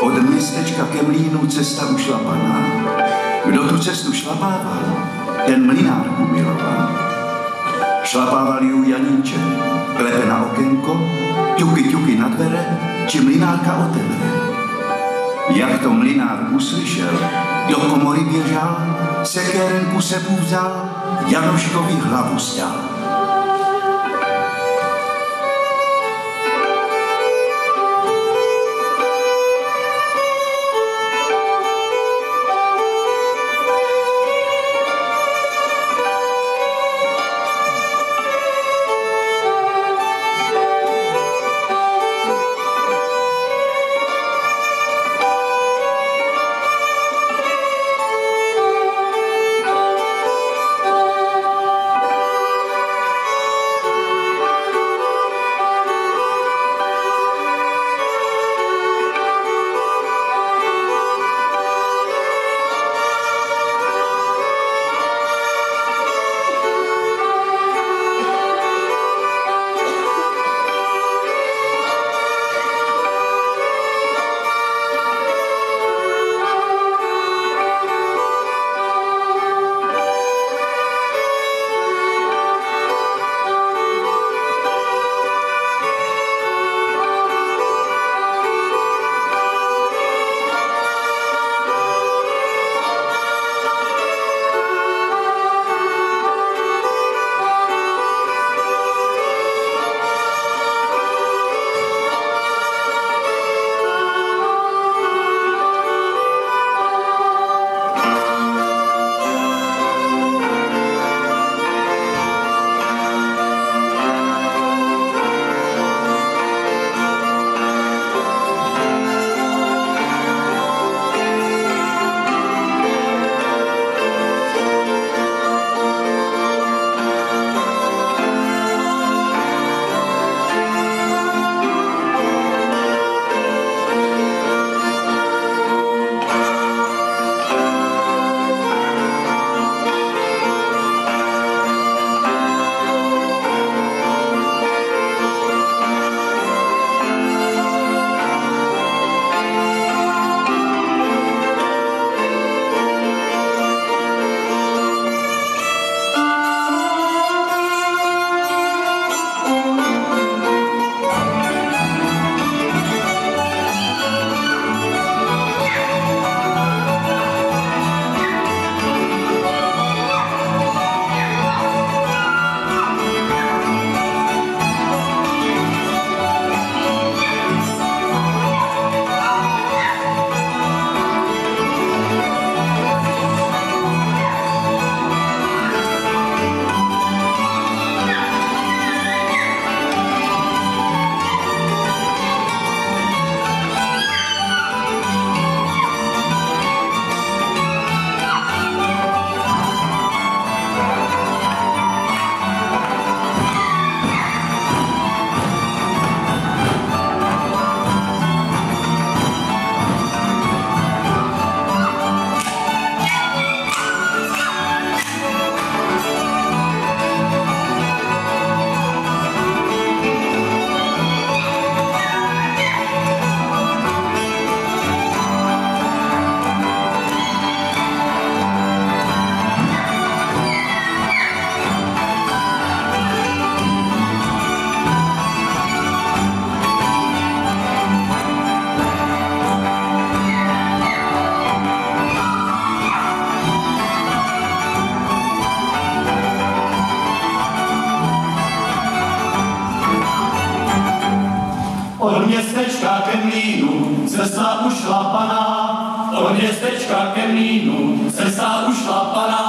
Od městečka ke mlýnu cesta ušlapaná. Kdo tu cestu šlapával, ten mlynárku miloval. Šlapával ju Janíček, klepe na okénko, ťuky, ťuky na dvere, či mlynárka otevře. Jak to mlynár uslyšel, do komory běžal, sekérenku sebou vzal, Janoškovi hlavu sťal. Od městečka ke mlýnu cesta ušlapaná, od městečka ke mlýnu cesta ušlapaná.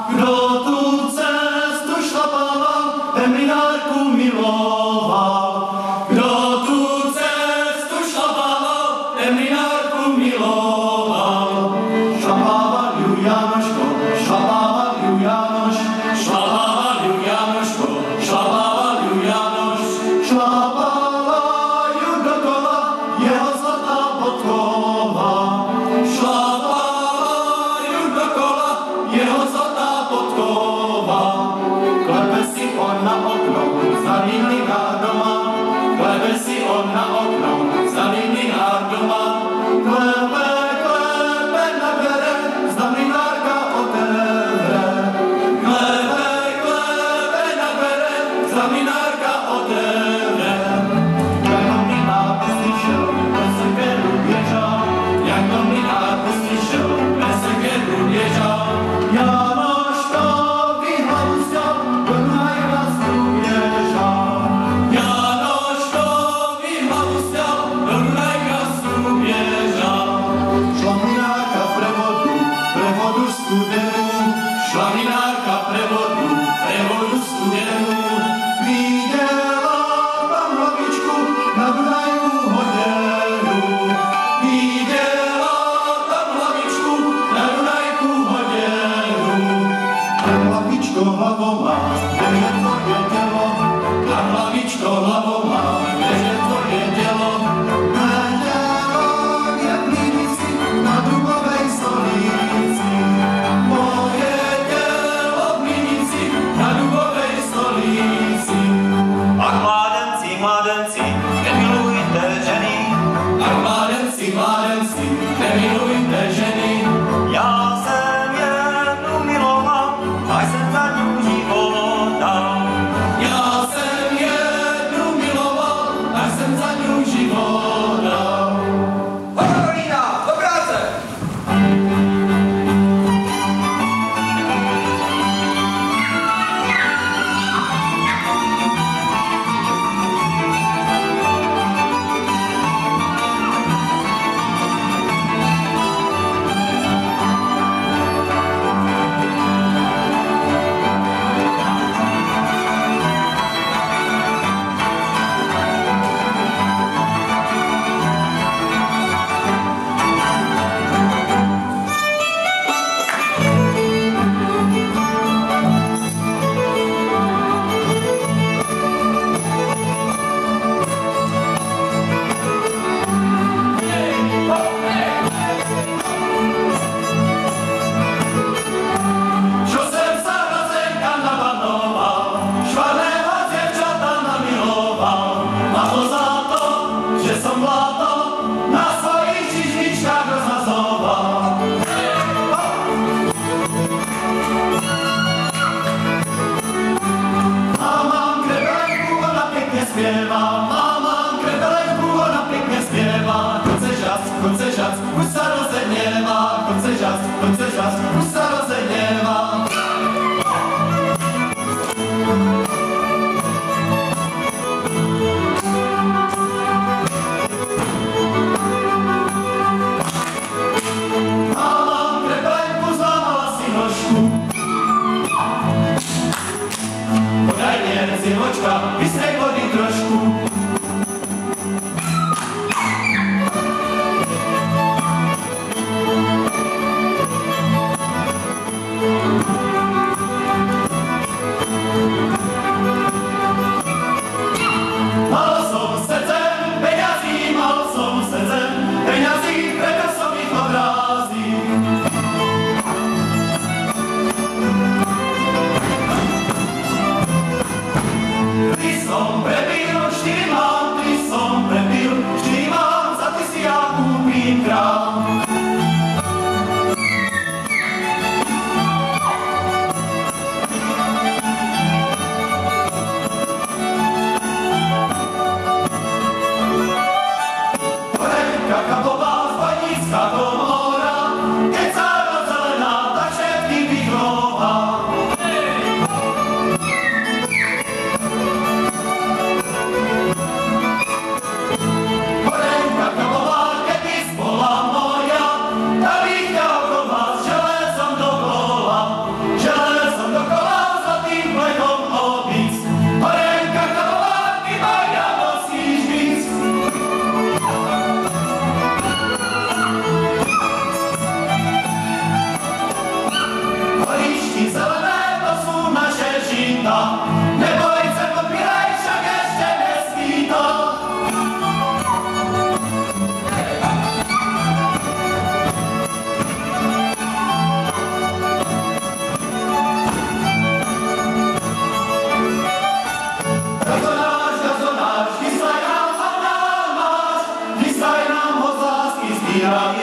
Kdo tu cestu šlapával, ten mlynárku miloval. Kdo tu cestu šlapával, ten mlynárku miloval. Šlapával ju Janoško, šlapával ju Janoš, šlapával ju Janoško, šlapával ju Janoš, šlapával ju dokola jeho zlatá podkova. Šlapával ju dokola jeho zlatá podkova. Klepe si on na okno, zalý mlynár doma, klepe si on na okno, zalý mlynár doma. viděla tam hlavičku na Dunajku hodělu. A hlavičko hlavou má, kde je tvoje tělo, a hlavičko hlavou má, kde je tvoje tělo. Na dubovej stolici, moje tělo v Mlínici, na dubovej stolici. A mládenci, mládenci, nemilujte ženy. A mládenci, mládenci, nemilujte ženy. Já jsem jednu miloval, a jsem za ňu život dal. Já jsem jednu miloval, a jsem za ňu život dal. Karolína, do práce! Mám krebelenku, ona pěkně zpěvá. Chod se žac, už se rozeněvá. Chod se žac, už se rozeněvá. Mám krebelenku, zlámala si nožku. Podaj mě, ziločka, vystrej vody trošku. Mal som srdcem, peňazí, mal som srdcem, peňazí, preto som ich obrází. Ty som prebil, štyri mám, za ty si ja kúpim krám. Horenka kabová, zbanícka komora, keď zároveň zelená, tak všetky vychová. Horenka kabová, keby bola moja, tak bych ťa okoval železom dokola, zlatým plechom obísť. Horenka kabová, ty moja musíš byť. Holičky zelené, to sú naše žita, neboj sa, podpíraj, však ešte nesvíta. Gazonáš, kyslaj nám ho z lásky zbírať.